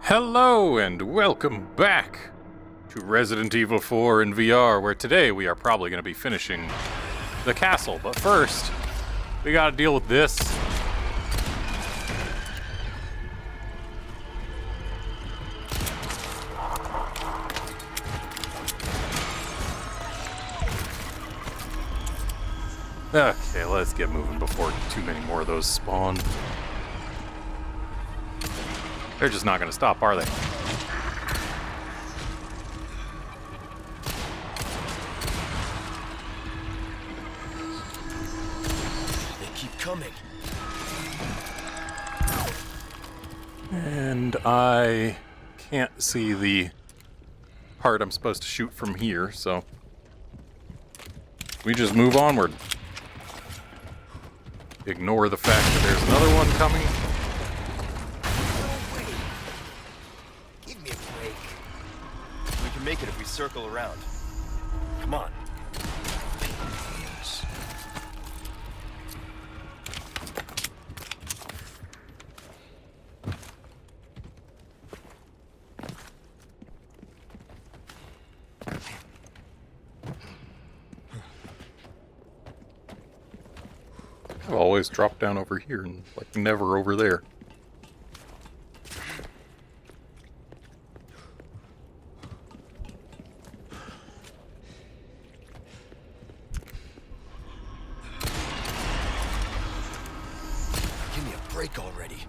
Hello and welcome back to Resident Evil 4 in VR, where today we are probably going to be finishing the castle. But first, we gotta deal with this. Okay, let's get moving before too many more of those spawn. They're just not gonna stop, are they? They keep coming. And I can't see the part I'm supposed to shoot from here, so we just move onward. Ignore the fact that there's another one coming. No way. Give me a break. We can make it if we circle around. Come on. I've always dropped down over here and like never over there. Give me a break already.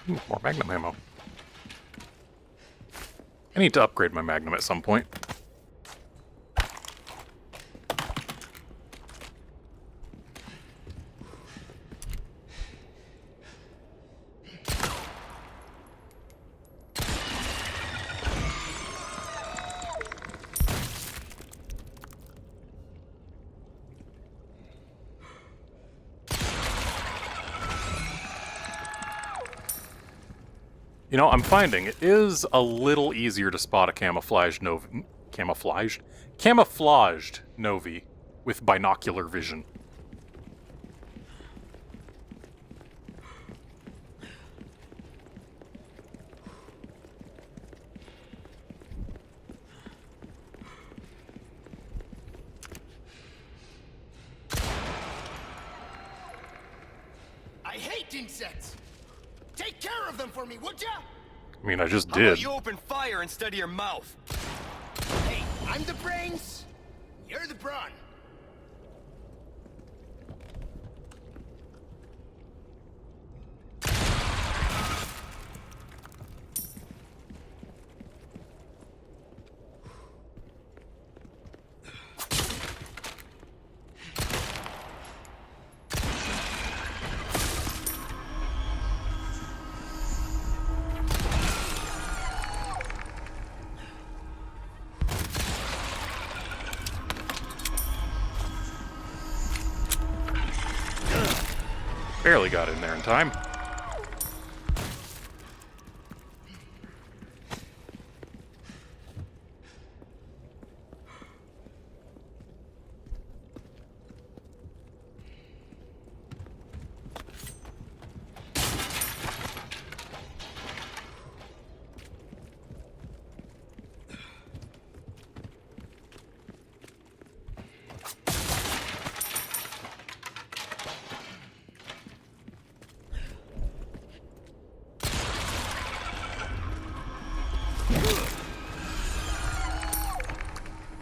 Ooh, more magnum ammo. I need to upgrade my magnum at some point. You know, I'm finding it is a little easier to spot a camouflaged Novi with binocular vision. I hate insects. Take care of them for me, would ya? I mean, I just How about did. you open fire instead of your mouth? Hey, I'm the brains. You're the brawn. Barely got in there in time.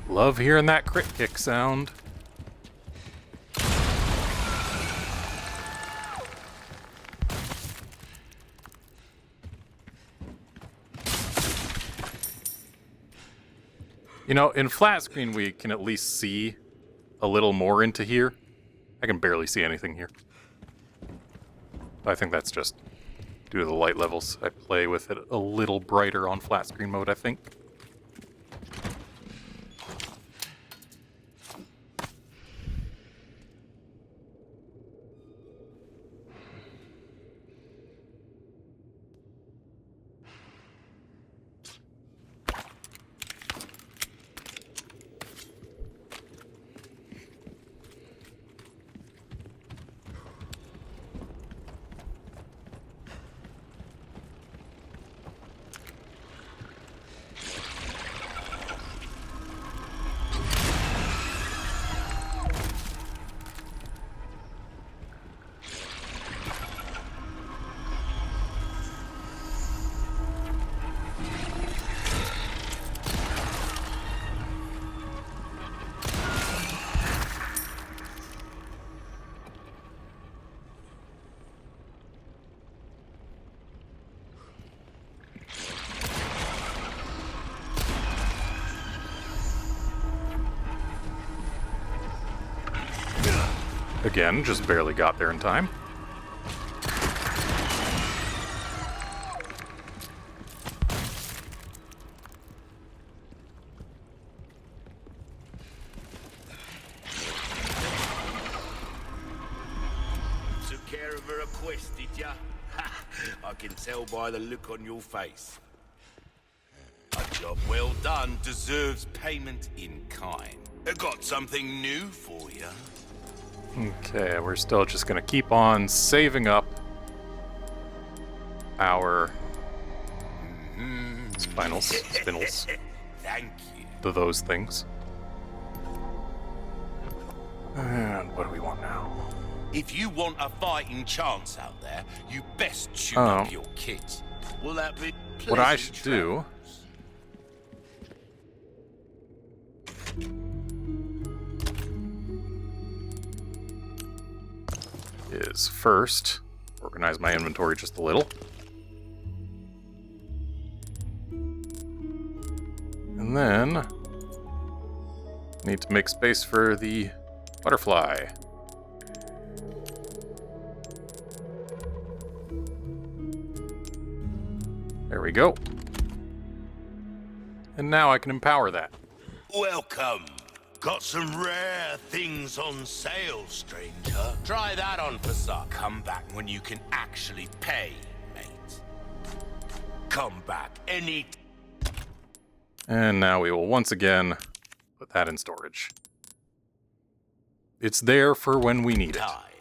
Love hearing that crit kick sound. You know, in flat screen we can at least see a little more into here. I can barely see anything here. I think that's just due to the light levels. I play with it a little brighter on flat screen mode, I think. Again, just barely got there in time. Took care of her request, did ya? I can tell by the look on your face. A job well done deserves payment in kind. I got something new for you. Okay, we're still just gonna keep on saving up our spinels, Thank you. those things. And what do we want now? If you want a fighting chance out there, you best tune Oh. up your kit. Will that be What I pleasant should do is first organize my inventory just a little. And then need to make space for the butterfly. There we go. And now I can empower that. Welcome. Got some rare things on sale, stranger. Try that on for some. Come back when you can actually pay, mate. Come back any... And now we will once again put that in storage. It's there for when we need it. time.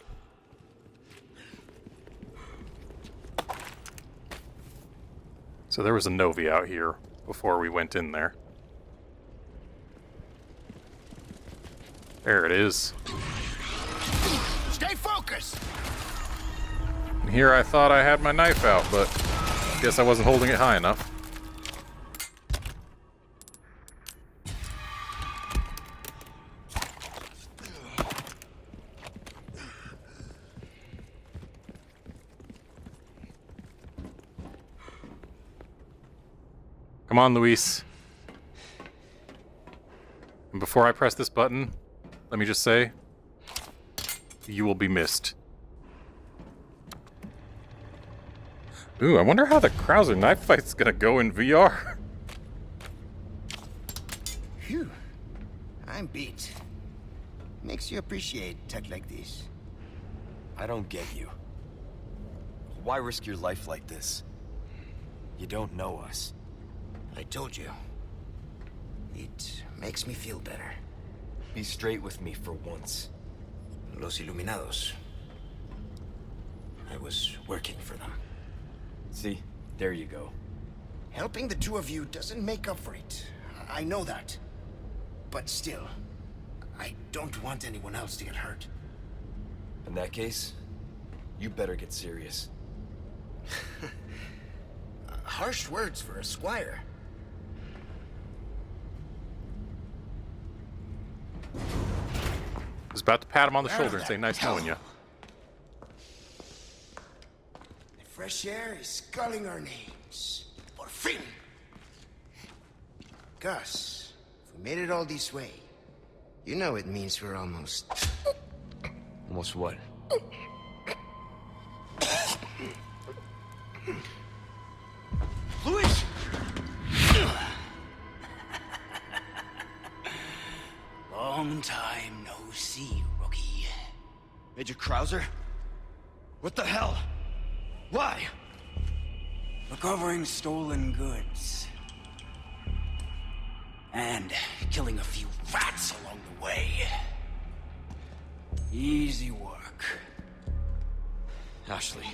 So there was a Novi out here before we went in there. There it is. Stay focused! And here I thought I had my knife out, but I guess I wasn't holding it high enough. Come on, Luis. And before I press this button, let me just say, you will be missed. Ooh, I wonder how the Krauser knife fight's gonna go in VR. Phew. I'm beat. Makes you appreciate tech like this. I don't get you. Why risk your life like this? You don't know us. I told you. It makes me feel better. Be straight with me for once. Los Iluminados. I was working for them. See? There you go. Helping the two of you doesn't make up for it. I know that. But still, I don't want anyone else to get hurt. In that case, you better get serious. Harsh words for a squire. I was about to pat him on the shoulder and say, nice knowing you. The fresh air is calling our names. Por fin! Gus, if we made it all this way, you know it means we're almost... Almost what? Luis! Long time no see, rookie. Major Krauser? What the hell? Why? Recovering stolen goods. And killing a few rats along the way. Easy work. Ashley.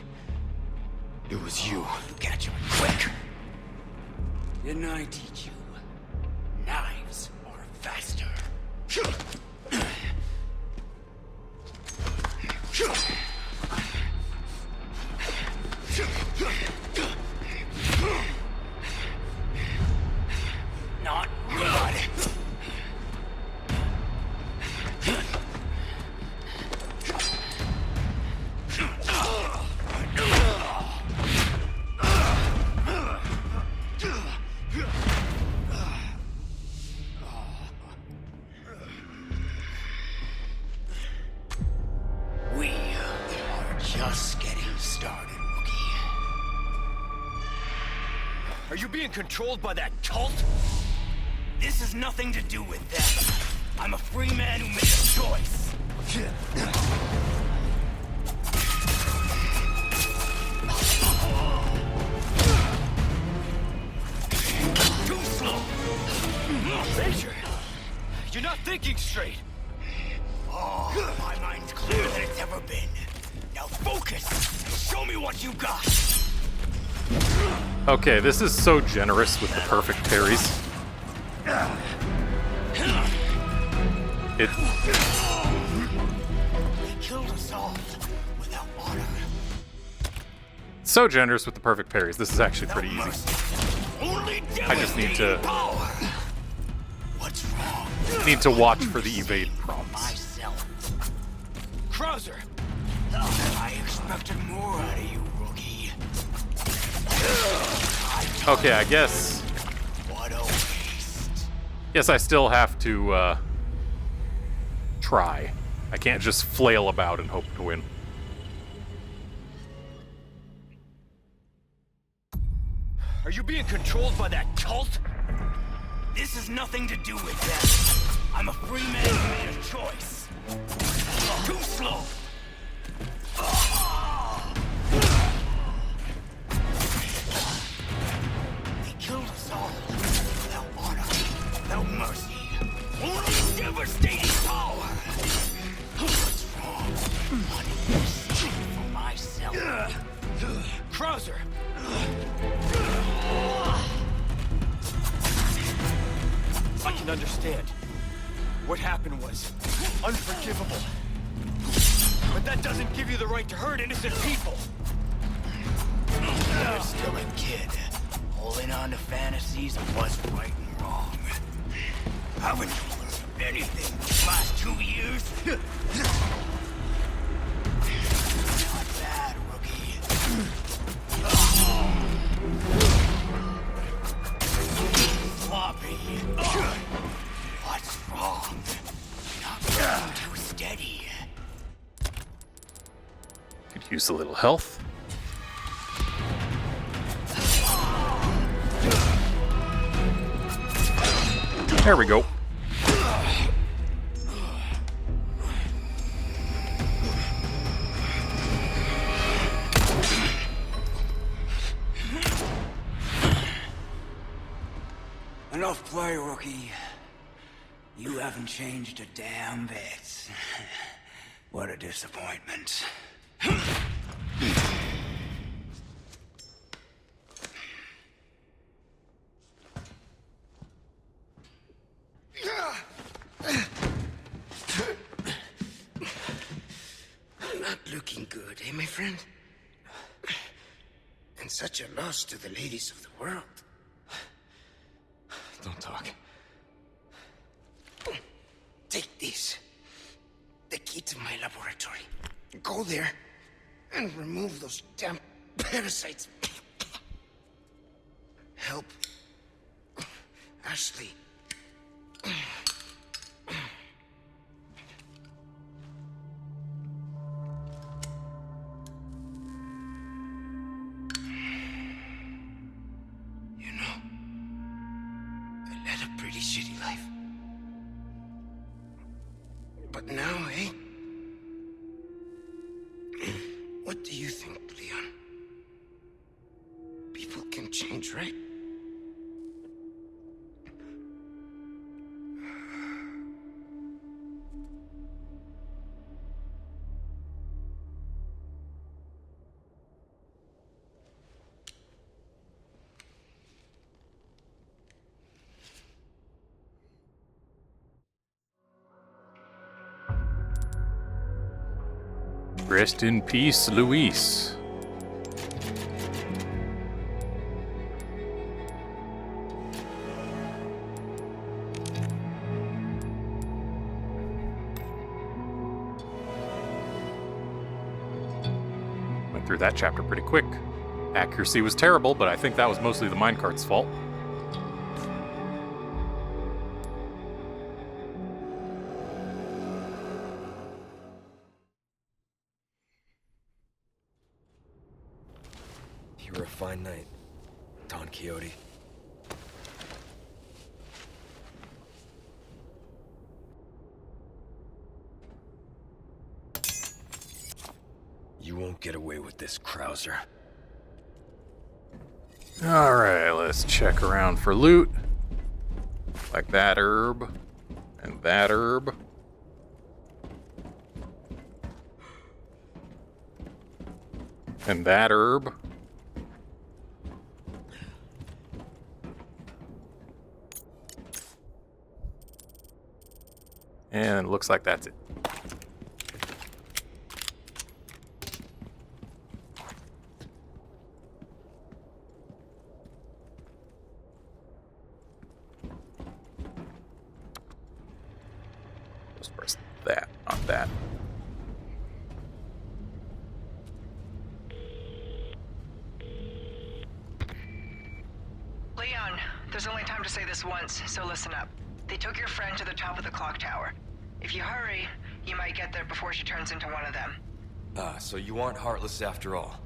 It was you. You catch him quick. Didn't I teach you? Knives are faster. Not good. Are you being controlled by that cult? This has nothing to do with that. I'm a free man who made a choice. Too slow! Major! You're not thinking straight! Oh, my mind's clearer than it's ever been. Now focus! Show me what you got! Okay, this is so generous with the perfect parries. It... They killed us all without honor. So generous with the perfect parries. This is actually pretty easy. Only I just need to power. What's wrong? need to watch for the evade prompts. Myself. Krauser! I expected more out of you, rookie. Okay, I guess What a waste. I still have to try. I can't just flail about and hope to win. Are you being controlled by that cult? This has nothing to do with that. I'm a free man who made a choice. Too slow. They killed us all without honor, without mercy. Only devastating power. What's wrong? Wanting to see for myself. Krauser! I can understand. What happened was unforgivable. But that doesn't give you the right to hurt innocent people. You're still a kid, holding on to fantasies of what's right and wrong. Haven't you learned anything these last 2 years? Not bad, rookie. Floppy. What's wrong? Not going too steady. Could use a little health. There we go. Enough play, rookie. You haven't changed a damn bit. What a disappointment. Not looking good, eh, my friend? And such a loss to the ladies of the world. Don't talk. Take this. The key to my laboratory. Go there and remove those damn parasites. Help Ashley. You know, I led a pretty shitty life. But now, eh? What do you think, Leon? People can change, right? Rest in peace, Luis. Went through that chapter pretty quick. Accuracy was terrible, but I think that was mostly the minecart's fault. You were a fine knight, Don Quixote. You won't get away with this, Krauser. Alright, let's check around for loot. Like that herb. And that herb. And that herb. And it looks like that's it. Let's press that, not that. Leon, there's only time to say this once, so listen up. They took your friend to the top of the clock tower. If you hurry, you might get there before she turns into one of them. So you aren't heartless after all.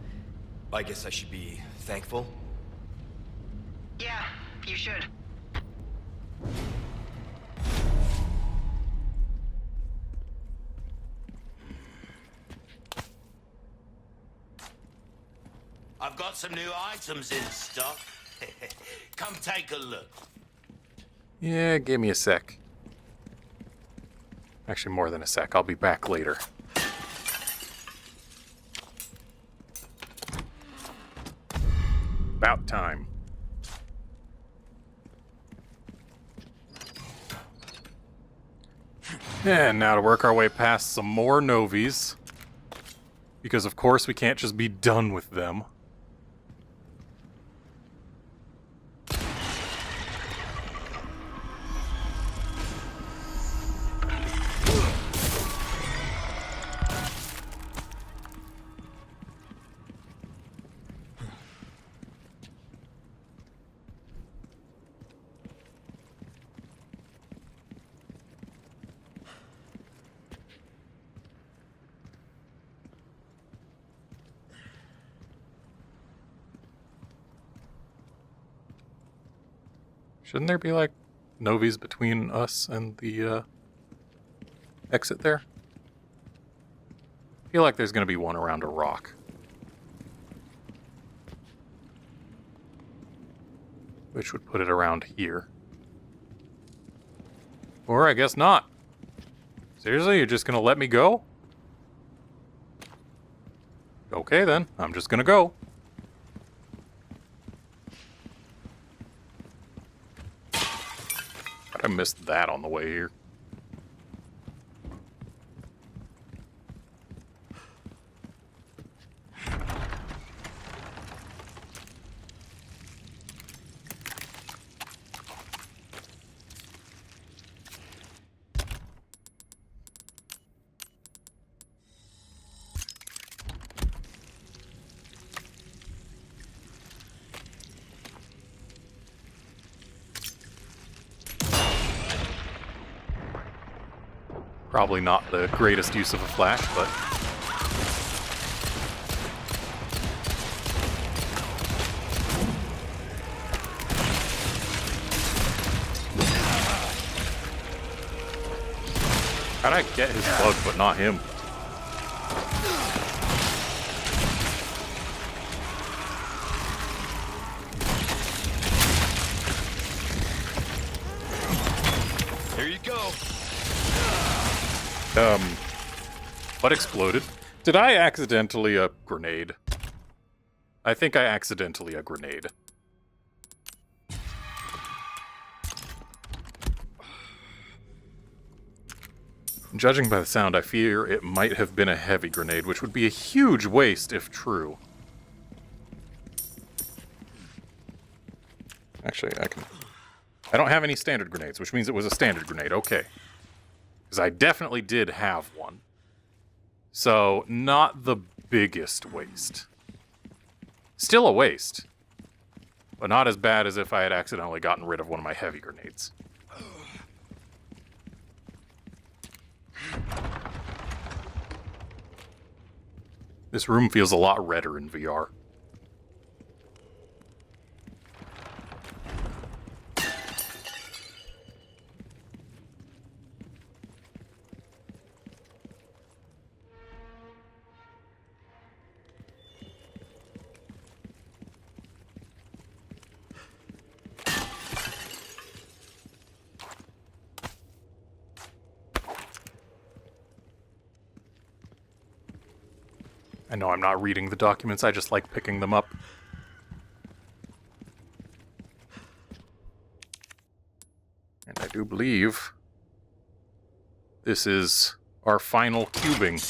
I guess I should be thankful? Yeah, you should. I've got some new items in stock. Come take a look. Yeah, give me a sec. Actually, more than a sec. I'll be back later. About time. And now to work our way past some more Novies. Because of course we can't just be done with them. Shouldn't there be, like, Novies between us and the, exit there? I feel like there's gonna be one around a rock. Which would put it around here. Or I guess not. Seriously, you're just gonna let me go? Okay then, I'm just gonna go. I missed that on the way here. Probably not the greatest use of a flash, but... How'd I get his bug, but not him? Here you go. What exploded? Did I accidentally a grenade? I think I accidentally a grenade. Judging by the sound, I fear it might have been a heavy grenade, which would be a huge waste if true. Actually, I don't have any standard grenades, which means it was a standard grenade. Okay. Because I definitely did have one. So, not the biggest waste. Still a waste. But not as bad as if I had accidentally gotten rid of one of my heavy grenades. This room feels a lot redder in VR. I know I'm not reading the documents, I just like picking them up. And I do believe this is our final cubing.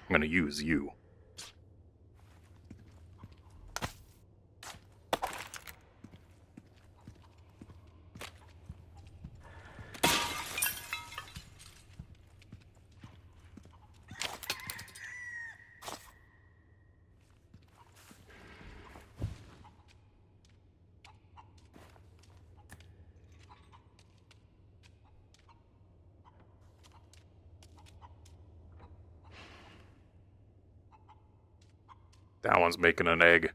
I'm gonna use you. That one's making an egg.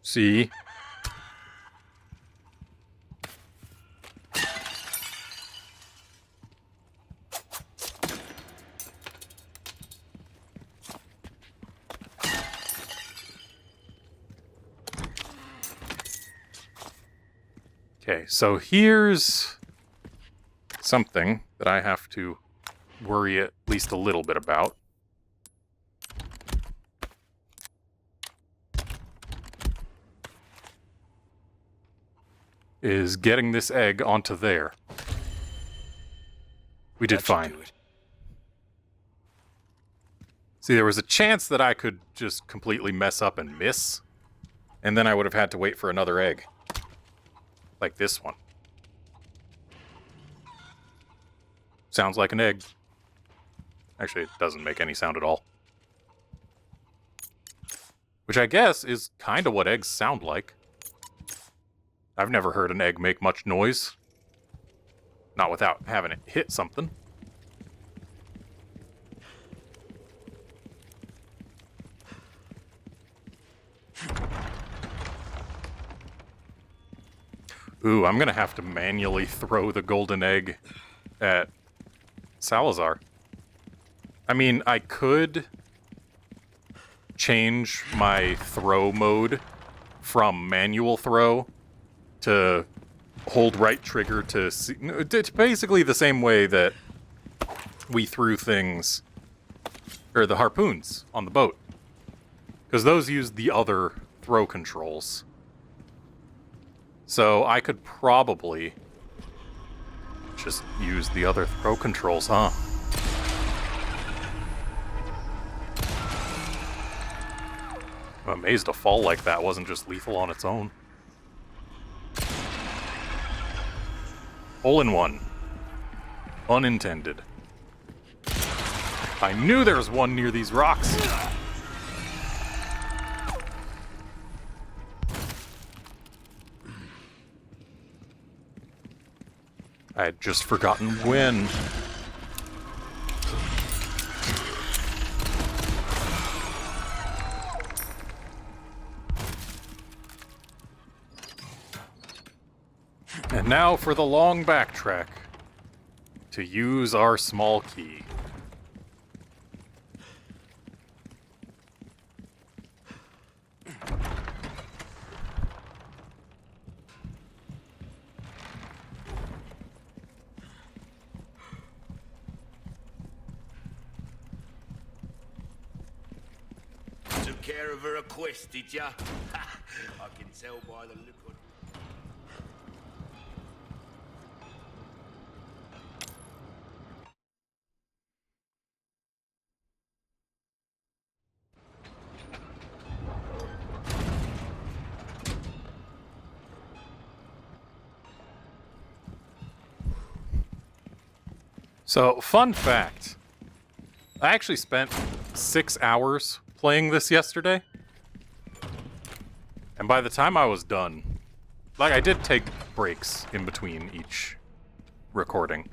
See? Okay, so here's something that I have to worry at least a little bit about. Is getting this egg onto there. We did fine. See, there was a chance that I could just completely mess up and miss, and then I would have had to wait for another egg. Like this one. Sounds like an egg. Actually, it doesn't make any sound at all. Which I guess is kind of what eggs sound like. I've never heard an egg make much noise. Not without having it hit something. Ooh, I'm gonna have to manually throw the golden egg at Salazar. I mean, I could change my throw mode from manual throw to hold right trigger to see. It's basically the same way that we threw things, or the harpoons on the boat. Because those use the other throw controls. So I could probably just use the other throw controls, huh? I'm amazed a fall like that wasn't just lethal on its own. Hole in one. Unintended. I knew there was one near these rocks. I had just forgotten when. And now for the long backtrack to use our small key. Took care of her request, did ya? I can tell by the look on... So, fun fact. I actually spent 6 hours playing this yesterday. And by the time I was done, like, I did take breaks in between each recording.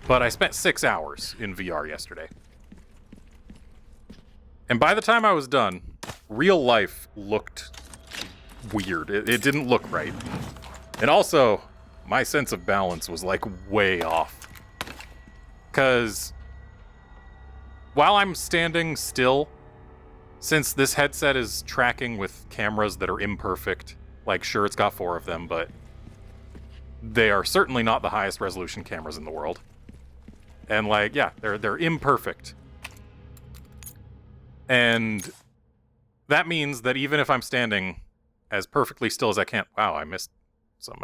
But I spent 6 hours in VR yesterday. And by the time I was done, real life looked weird. It didn't look right. And also, my sense of balance was, like, way off. Because while I'm standing still, since this headset is tracking with cameras that are imperfect, Like, sure, it's got 4 of them, but they are certainly not the highest resolution cameras in the world. And, like, yeah, they're imperfect. And that means that even if I'm standing as perfectly still as I can... Wow, I missed some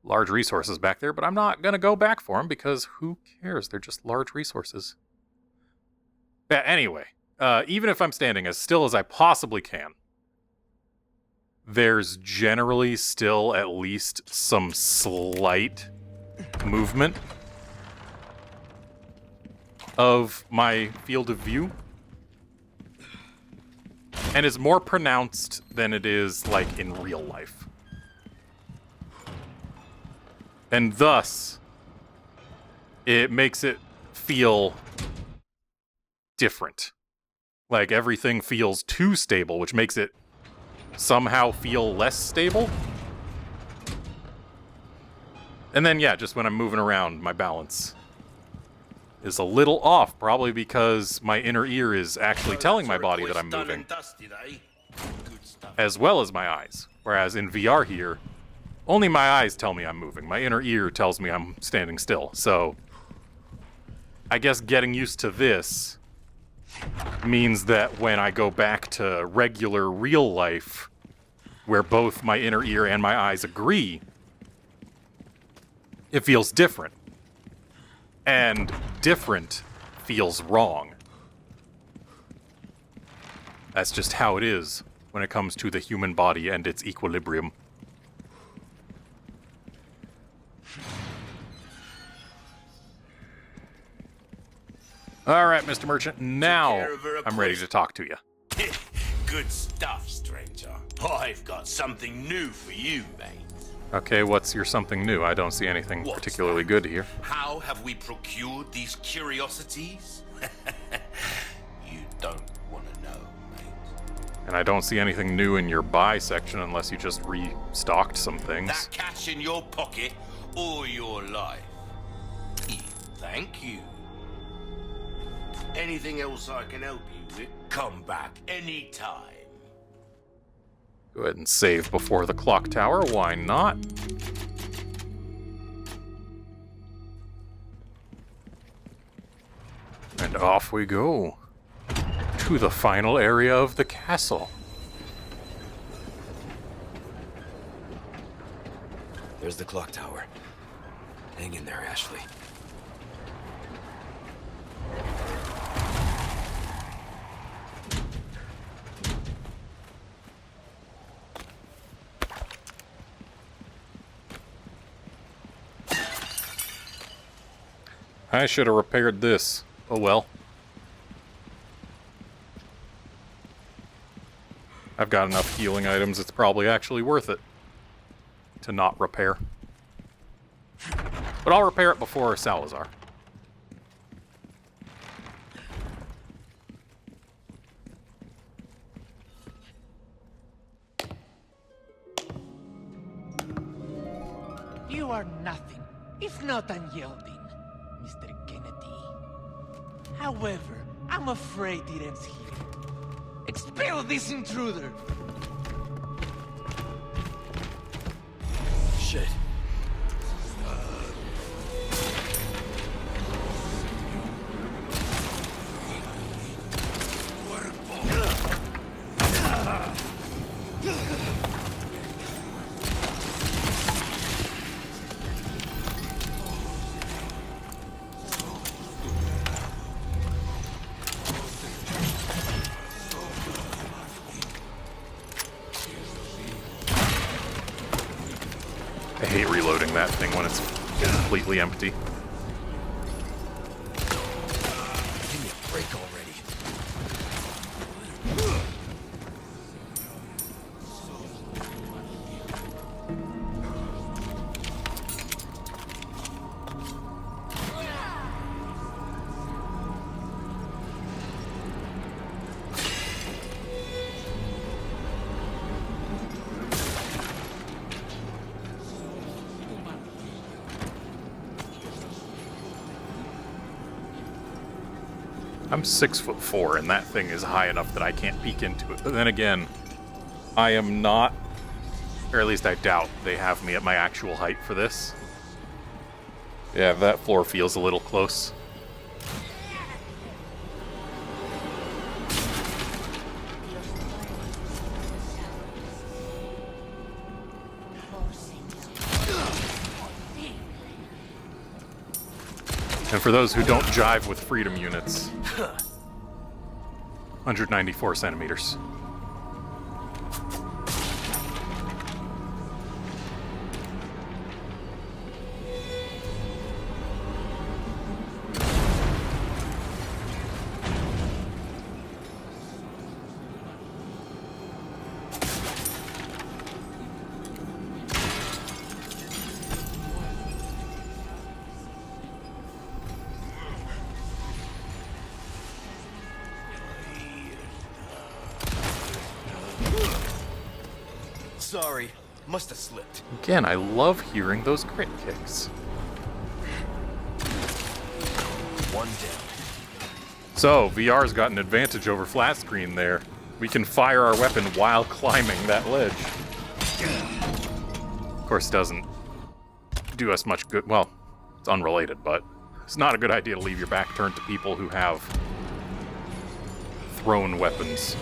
large resources back there, but I'm not going to go back for them because who cares? They're just large resources. Yeah, anyway, even if I'm standing as still as I possibly can, there's generally still at least some slight movement of my field of view. And it's more pronounced than it is, like, in real life. And thus, it makes it feel different. Like, everything feels too stable, which makes it somehow feel less stable. And then, yeah, just when I'm moving around, my balance is a little off, probably because my inner ear is actually telling my body that I'm moving, as well as my eyes. Whereas in VR here, only my eyes tell me I'm moving. My inner ear tells me I'm standing still. So, I guess getting used to this means that when I go back to regular real life, where both my inner ear and my eyes agree, it feels different. And different feels wrong. That's just how it is when it comes to the human body and its equilibrium. All right, Mr. Merchant, now I'm ready to talk to you. Good stuff, stranger. I've got something new for you, mate. Okay, what's your something new? I don't see anything particularly good here. How have we procured these curiosities? You don't want to know, mate. And I don't see anything new in your buy section unless you just restocked some things. That cash in your pocket or your life? Thank you. Anything else I can help you with? Come back anytime. Go ahead and save before the clock tower, why not? And off we go to the final area of the castle. There's the clock tower. Hang in there, Ashley. I should have repaired this. Oh well. I've got enough healing items, it's probably actually worth it to not repair. But I'll repair it before Salazar. You are nothing, if not unyielding, Mr. Kennedy. However, I'm afraid it ends here. Expel this intruder! Shit. I hate reloading that thing when it's completely empty. Give me a break already. I'm 6'4", and that thing is high enough that I can't peek into it. But then again, I am not, or at least I doubt they have me at my actual height for this. Yeah, that floor feels a little close. And for those who don't jive with freedom units, 194 centimeters. Sorry, must have slipped. Again, I love hearing those crit kicks. One down. So, VR's got an advantage over flat screen there. We can fire our weapon while climbing that ledge. Of course, it doesn't do us much good. Well, it's unrelated, but it's not a good idea to leave your back turned to people who have thrown weapons.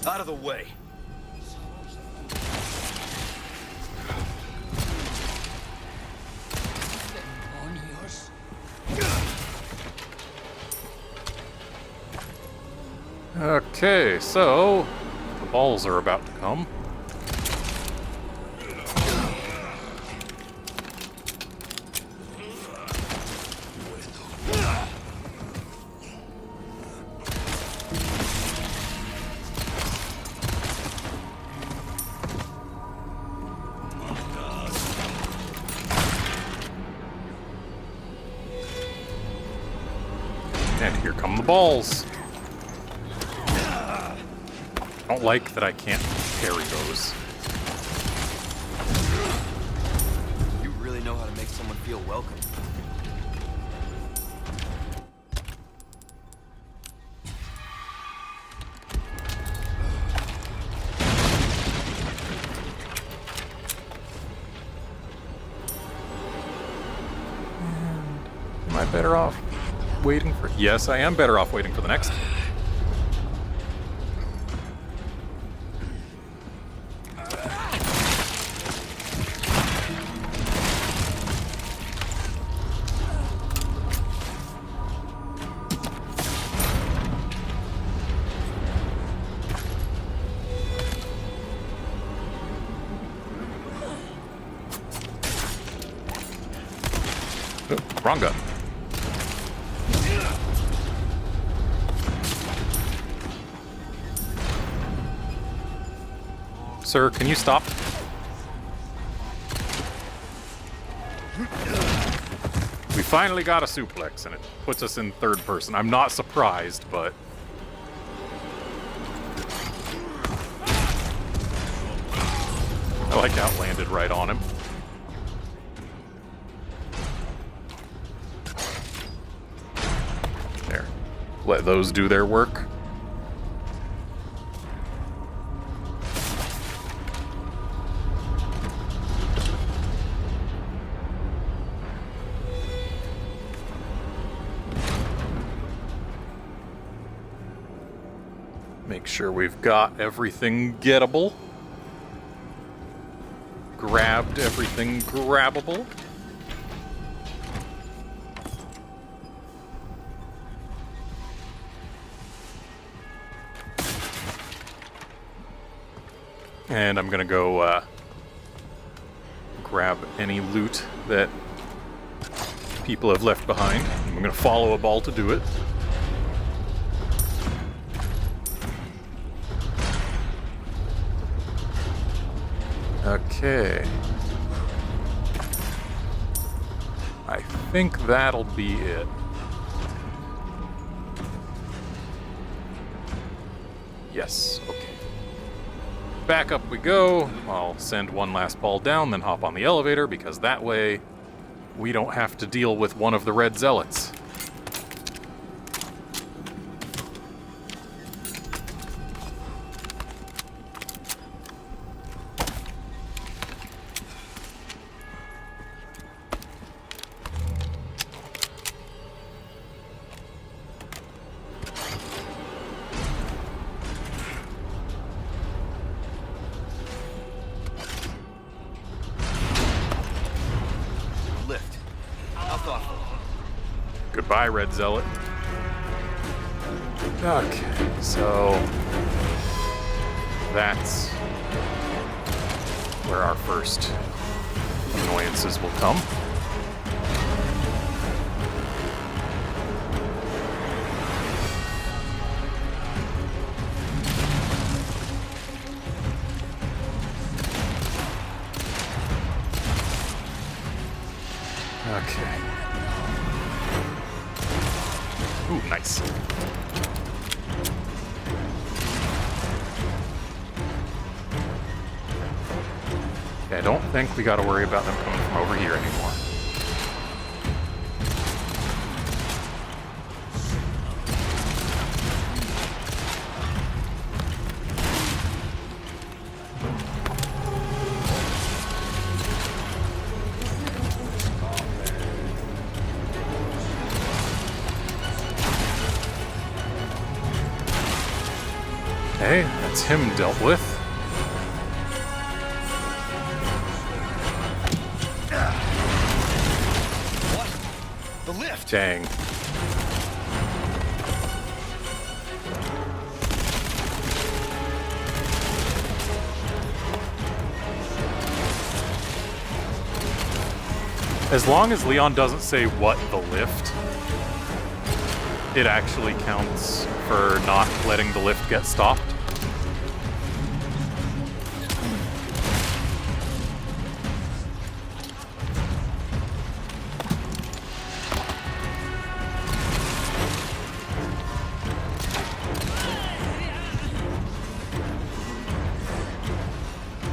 Out of the way. Okay, so the balls are about to come. And here come the balls. I don't like that I can't parry those. You really know how to make someone feel welcome. Am I better off waiting for... Yes, I am better off waiting for the next. Oh, wrong gun. Sir, can you stop? We finally got a suplex, and it puts us in third person. I'm not surprised, but... I like how it landed right on him. There. Let those do their work. Make sure we've got everything gettable. Grabbed everything grabbable. And I'm gonna go grab any loot that people have left behind. I'm gonna follow a ball to do it. Okay. I think that'll be it. Yes, okay. back up we go. I'll send one last ball down, then hop on the elevator, because that way we don't have to deal with one of the red zealots. Lift. How thoughtful. Goodbye, red zealot. Okay, so that's where our first annoyances will come. Okay. Ooh, nice. Okay, I don't think we gotta worry about them coming from over here anymore. Okay, that's him dealt with. What? The lift! Dang. As long as Leon doesn't say what the lift, it actually counts for not letting the lift get stopped.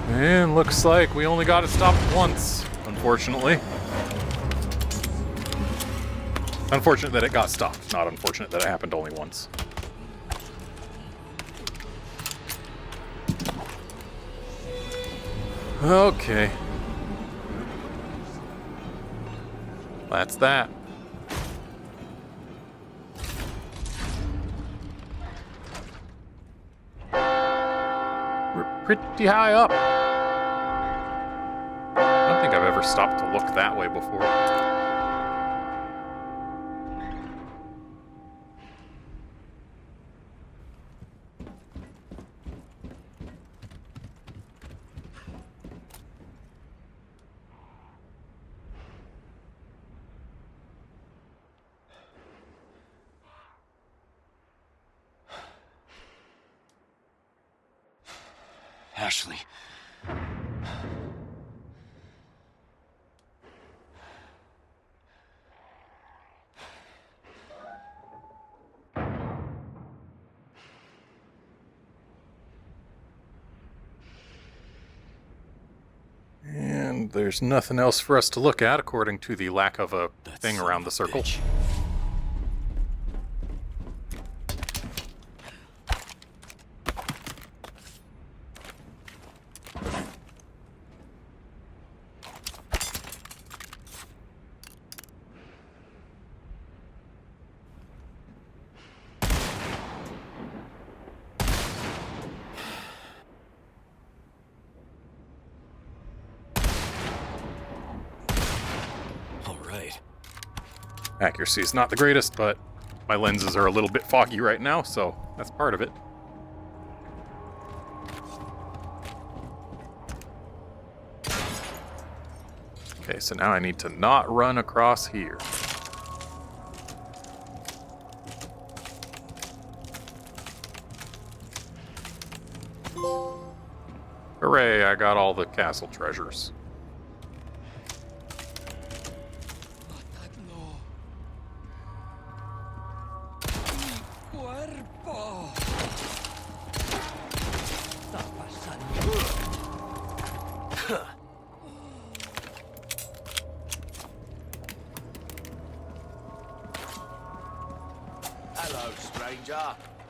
And looks like we only got it stopped once, unfortunately. Unfortunate that it got stopped, not unfortunate that it happened only once. Okay. That's that. We're pretty high up. I don't think I've ever stopped to look that way before. Ashley. And there's nothing else for us to look at according to the lack of a thing around the circle. Bitch. Accuracy is not the greatest, but my lenses are a little bit foggy right now, so that's part of it. Okay, so now I need to not run across here. Hooray, I got all the castle treasures.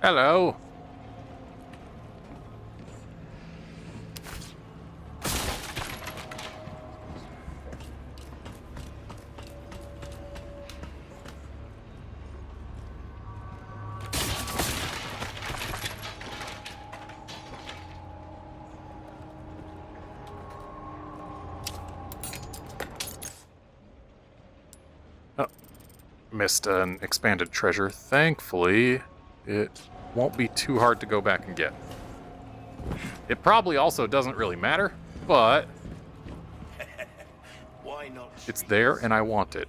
Hello. Oh, missed an expanded treasure. Thankfully, it won't be too hard to go back and get. It probably also doesn't really matter, but Why not? it's there and I want it.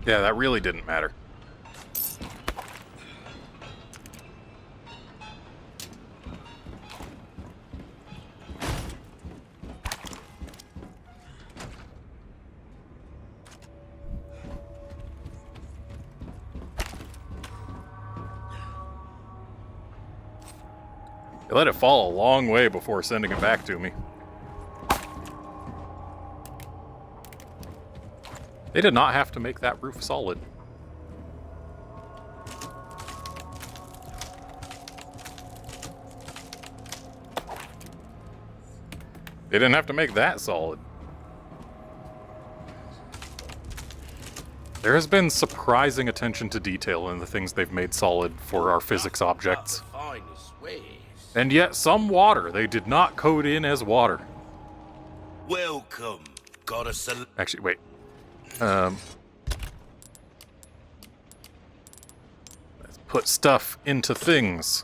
Yeah, that really didn't matter. They let it fall a long way before sending it back to me. They did not have to make that roof solid. They didn't have to make that solid. There has been surprising attention to detail in the things they've made solid for our physics objects. Finest ways. And yet some water they did not code in as water. Welcome. Got a Actually, wait. Let's put stuff into things.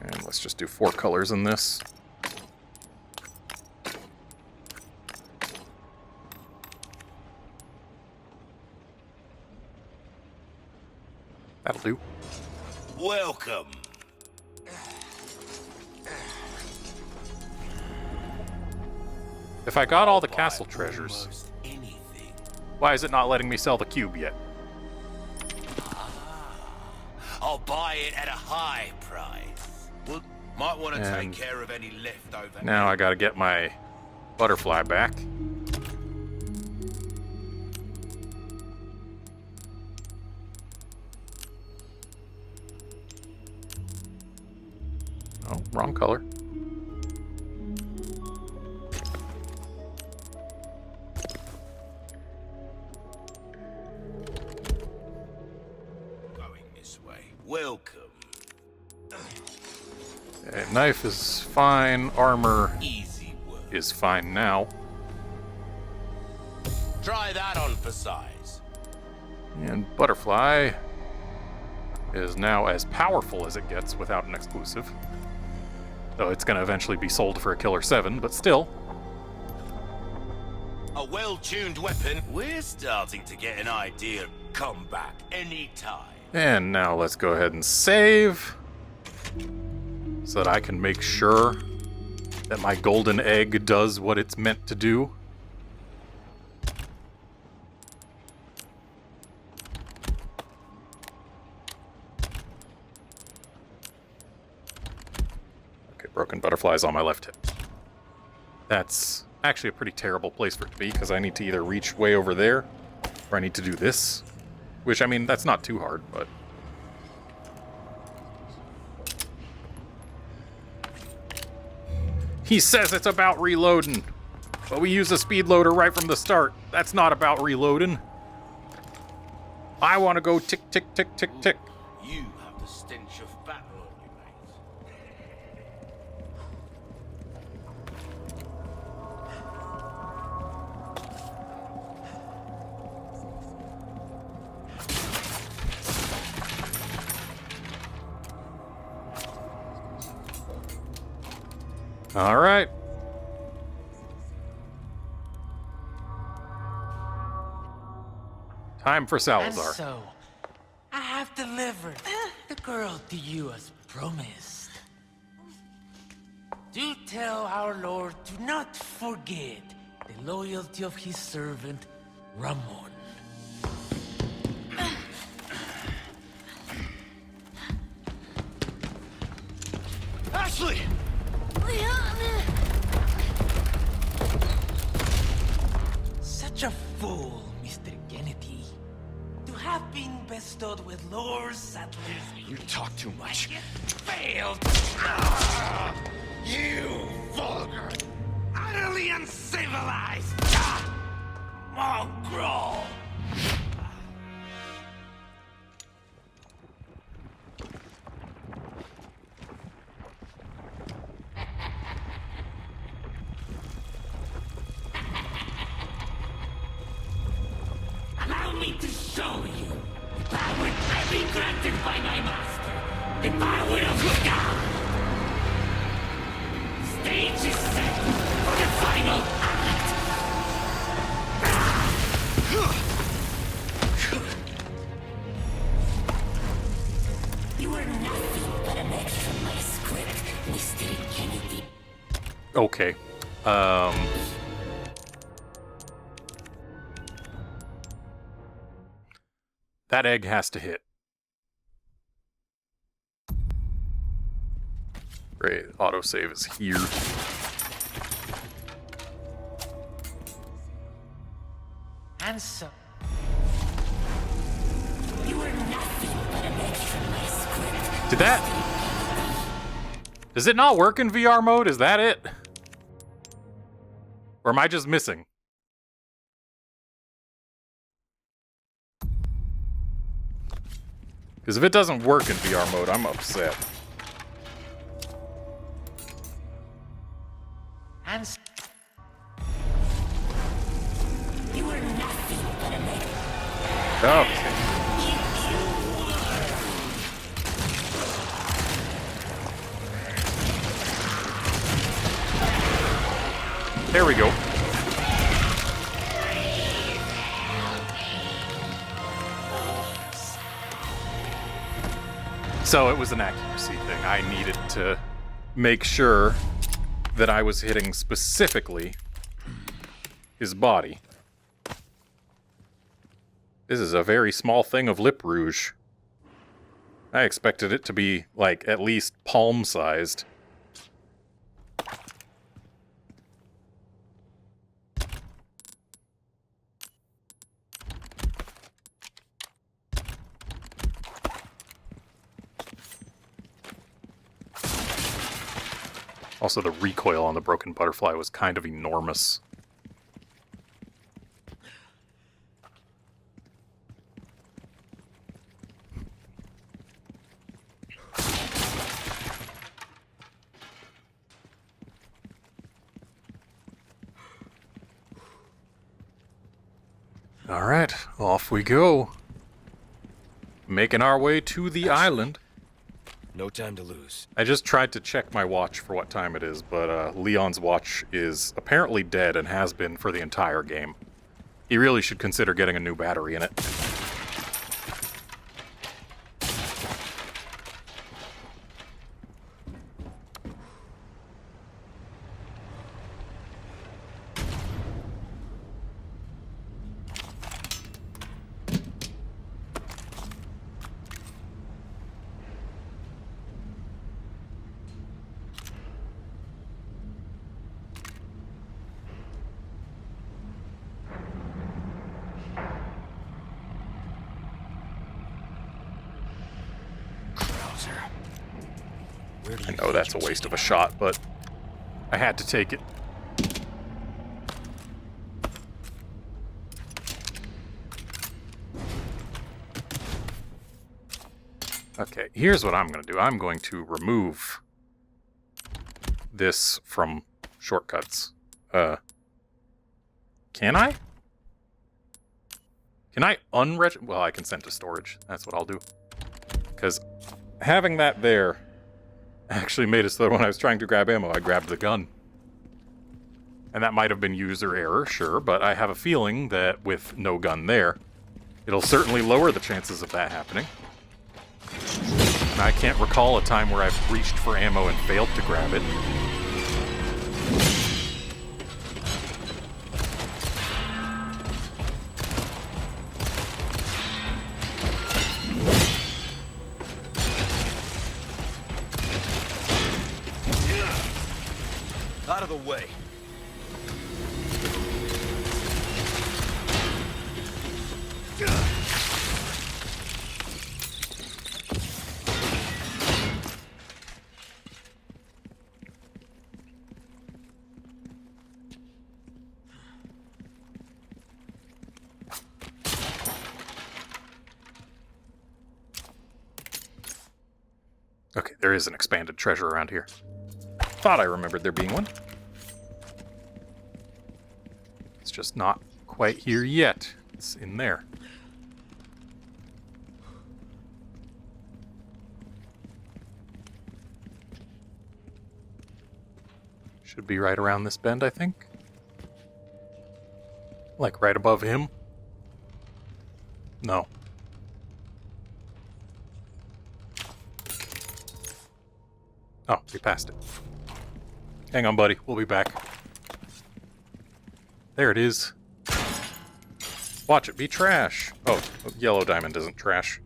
And let's just do 4 colors in this. That'll do. welcome. If I got all the castle treasures, Almost anything. why is it not letting me sell the cube yet? I'll buy it at a high price. Well, might want to take And care of any leftover. Now I gotta get my butterfly back. Oh, wrong color. Going this way. Welcome. Knife is fine. Armor Easy work. is fine now. Try that on for size. And butterfly is now as powerful as it gets without an exclusive. Though it's gonna eventually be sold for a killer 7, but still. A well-tuned weapon. We're starting to get an idea. Come back anytime. And now let's go ahead and save, so that I can make sure that my golden egg does what it's meant to do. Okay, broken butterflies on my left hip. That's actually a pretty terrible place for it to be, because I need to either reach way over there, or I need to do this. Which, I mean, that's not too hard, but... He says it's about reloading, but we use a speed loader right from the start. That's not about reloading. I want to go tick, tick, tick, tick, tick. You have the stench of battle on you, mate. All right. Time for And Salazar. so, I have delivered the girl to you as promised. Do tell our Lord to not forget the loyalty of his servant, Ramon. Ashley! Such a fool, Mr. Kennedy. To have been bestowed with Lord Sattler's You talk too much. failed. You vulgar, Utterly uncivilized. Mongrel. Allow me to show you the power I've been granted by my master. The power of God. Stage is set for the final act. You are nothing but an extra in my script, Mr. Kennedy. Okay. That egg has to hit. Great. Autosave is here. And so... You are nothing but an extra in my script. Did that... Does it not work in VR mode? Is that it? Or am I just missing? Because if it doesn't work in VR mode, I'm upset. And s- You are nothing but an extra. Okay. There we go. So it was an accuracy thing. I needed to make sure that I was hitting specifically his body. This is a very small thing of lip rouge. I expected it to be, like, at least palm-sized. Also, the recoil on the broken butterfly was kind of enormous. Alright, off we go. Making our way to the island. No time to lose. I just tried to check my watch for what time it is, but Leon's watch is apparently dead and has been for the entire game. He really should consider getting a new battery in it. I know that's a waste of a shot, but I had to take it. Okay, here's what I'm going to do. I'm going to remove this from shortcuts. Can I? Can I unregister? Well, I can send to storage. That's what I'll do. Because having that there actually made it so that when I was trying to grab ammo, I grabbed the gun. And that might have been user error, sure, but I have a feeling that with no gun there, it'll certainly lower the chances of that happening. And I can't recall a time where I've reached for ammo and failed to grab it. Out of the way. Okay, there is an expanded treasure around here. Thought I remembered there being one. It's just not quite here yet. It's in there. Should be right around this bend, I think. Like right above him. No. Oh, we passed it. Hang on, buddy. We'll be back. There it is. Watch it be trash. Oh, yellow diamond isn't trash.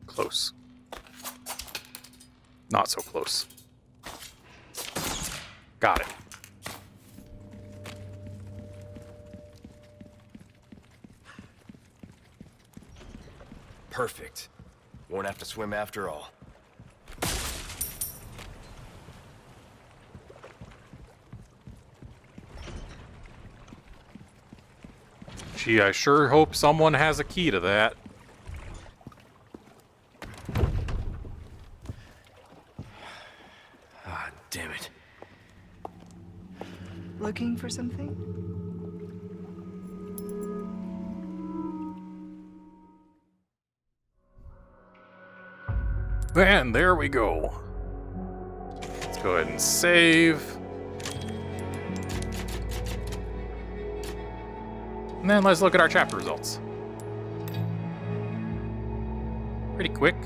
Close. Not so close. Got it. Perfect. Won't have to swim after all. Gee, I sure hope someone has a key to that. Ah, damn it. Looking for something? And there we go. Let's go ahead and save. And then let's look at our chapter results. Pretty quick.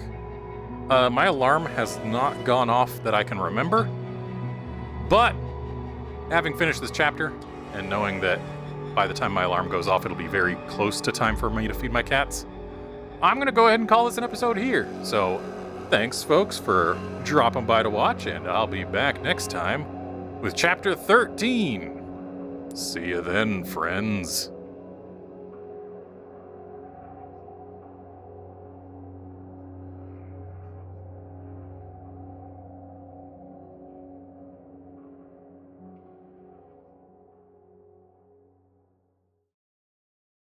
My alarm has not gone off that I can remember. But, having finished this chapter, and knowing that by the time my alarm goes off, it'll be very close to time for me to feed my cats, I'm going to go ahead and call this an episode here. So, thanks, folks, for dropping by to watch, and I'll be back next time with Chapter 13. See you then, friends.